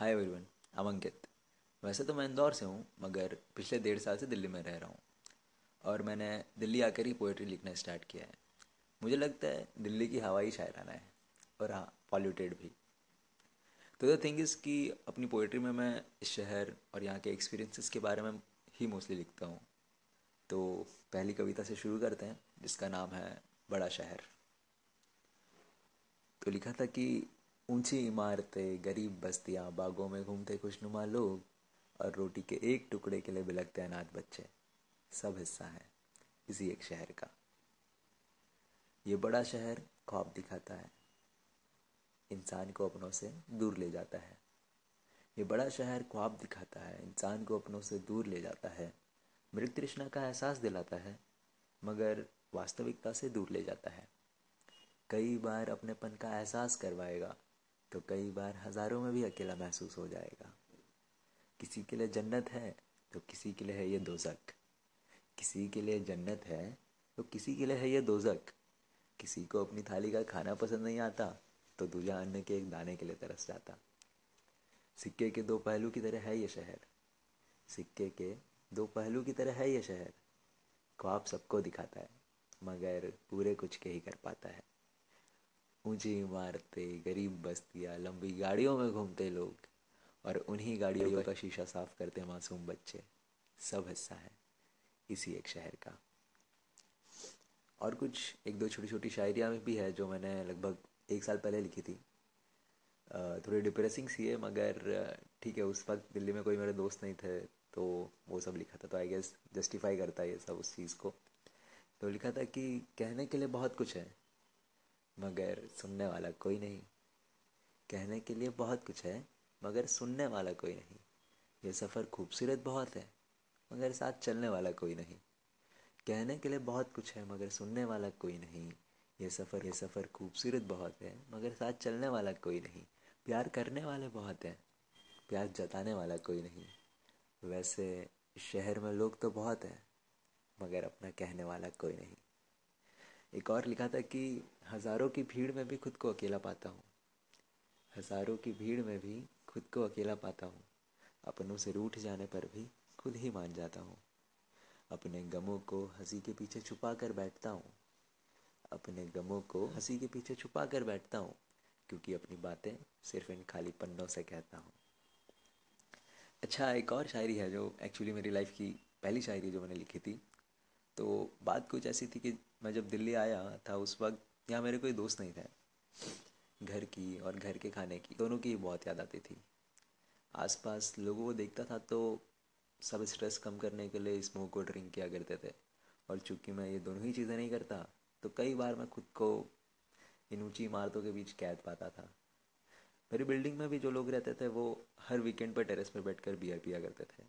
Hi everyone, I'm अंकित। वैसे तो मैं इंदौर से हूँ, मगर पिछले 1.5 साल से दिल्ली में रह रहा हूँ। और मैंने दिल्ली आकर ही पोइट्री लिखना स्टार्ट किया है। मुझे लगता है दिल्ली की हवा ही शायराना है, और हाँ, पॉल्यूटेड भी। तो द थिंग इज़ कि अपनी पोइट्री में मैं इस शहर और यहाँ के एक्सपीरियंसेस के बारे में ही मोस्टली लिखता हूँ। तो पहली कविता से शुरू करते हैं, जिसका नाम है बड़ा शहर। तो लिखा था कि ऊंची इमारतें, गरीब बस्तियां, बागों में घूमते खुशनुमा लोग, और रोटी के एक टुकड़े के लिए बिलखते अनाथ बच्चे, सब हिस्सा है इसी एक शहर का। ये बड़ा शहर ख्वाब दिखाता है, इंसान को अपनों से दूर ले जाता है। ये बड़ा शहर ख्वाब दिखाता है, इंसान को अपनों से दूर ले जाता है। मृत तृष्णा का एहसास दिलाता है, मगर वास्तविकता से दूर ले जाता है। कई बार अपनेपन का एहसास करवाएगा, तो कई बार हज़ारों में भी अकेला महसूस हो जाएगा। किसी के लिए जन्नत है, तो किसी के लिए है ये दोज़ख। किसी के लिए जन्नत है, तो किसी के लिए है ये दोज़ख। किसी को अपनी थाली का खाना पसंद नहीं आता, तो दूजा अन्न के एक दाने के लिए तरस जाता। सिक्के के दो पहलू की तरह है ये शहर। सिक्के के दो पहलू की तरह है ये शहर। ख्वाब सबको दिखाता है, मगर पूरे कुछ के ही कर पाता है। ऊंची इमारतें, गरीब बस्तियां, लंबी गाड़ियों में घूमते लोग, और उन्हीं गाड़ियों का शीशा साफ करते मासूम बच्चे, सब हिस्सा है इसी एक शहर का। और कुछ एक दो छोटी छोटी शायरियाँ भी है जो मैंने लगभग 1 साल पहले लिखी थी। थोड़ी डिप्रेसिंग सी है, मगर ठीक है, उस वक्त दिल्ली में कोई मेरे दोस्त नहीं थे, तो वो सब लिखा था। तो आई गेस जस्टिफाई करता है ये सब उस चीज़ को। तो लिखा था कि कहने के लिए बहुत कुछ है, मगर सुनने वाला कोई नहीं। कहने के लिए बहुत कुछ है, मगर सुनने वाला कोई नहीं। ये सफ़र खूबसूरत बहुत है, मगर साथ चलने वाला कोई नहीं। कहने के लिए बहुत कुछ है, मगर सुनने वाला कोई नहीं। ये सफ़र खूबसूरत बहुत है, मगर साथ चलने वाला कोई नहीं। प्यार करने वाले बहुत हैं, प्यार जताने वाला कोई नहीं। वैसे शहर में लोग तो बहुत हैं, मगर अपना कहने वाला कोई नहीं। एक और लिखा था कि हज़ारों की भीड़ में भी खुद को अकेला पाता हूँ। हज़ारों की भीड़ में भी खुद को अकेला पाता हूँ। अपनों से रूठ जाने पर भी खुद ही मान जाता हूँ। अपने गमों को हंसी के पीछे छुपा कर बैठता हूँ। अपने गमों को हंसी के पीछे छुपा कर बैठता हूँ, क्योंकि अपनी बातें सिर्फ इन खाली पन्नों से कहता हूँ। अच्छा, एक और शायरी है जो एक्चुअली मेरी लाइफ की पहली शायरी जो मैंने लिखी थी। तो बात कुछ ऐसी थी कि मैं जब दिल्ली आया था, उस वक्त यहाँ मेरे कोई दोस्त नहीं थे। घर की और घर के खाने की, दोनों की ही बहुत याद आती थी। आसपास लोगों को देखता था तो सब स्ट्रेस कम करने के लिए स्मोक और ड्रिंक किया करते थे। और चूंकि मैं ये दोनों ही चीज़ें नहीं करता, तो कई बार मैं खुद को इन ऊंची इमारतों के बीच कैद पाता था। मेरी बिल्डिंग में भी जो लोग रहते थे वो हर वीकेंड पर टेरेस पर बैठकर बियर पिया करते थे।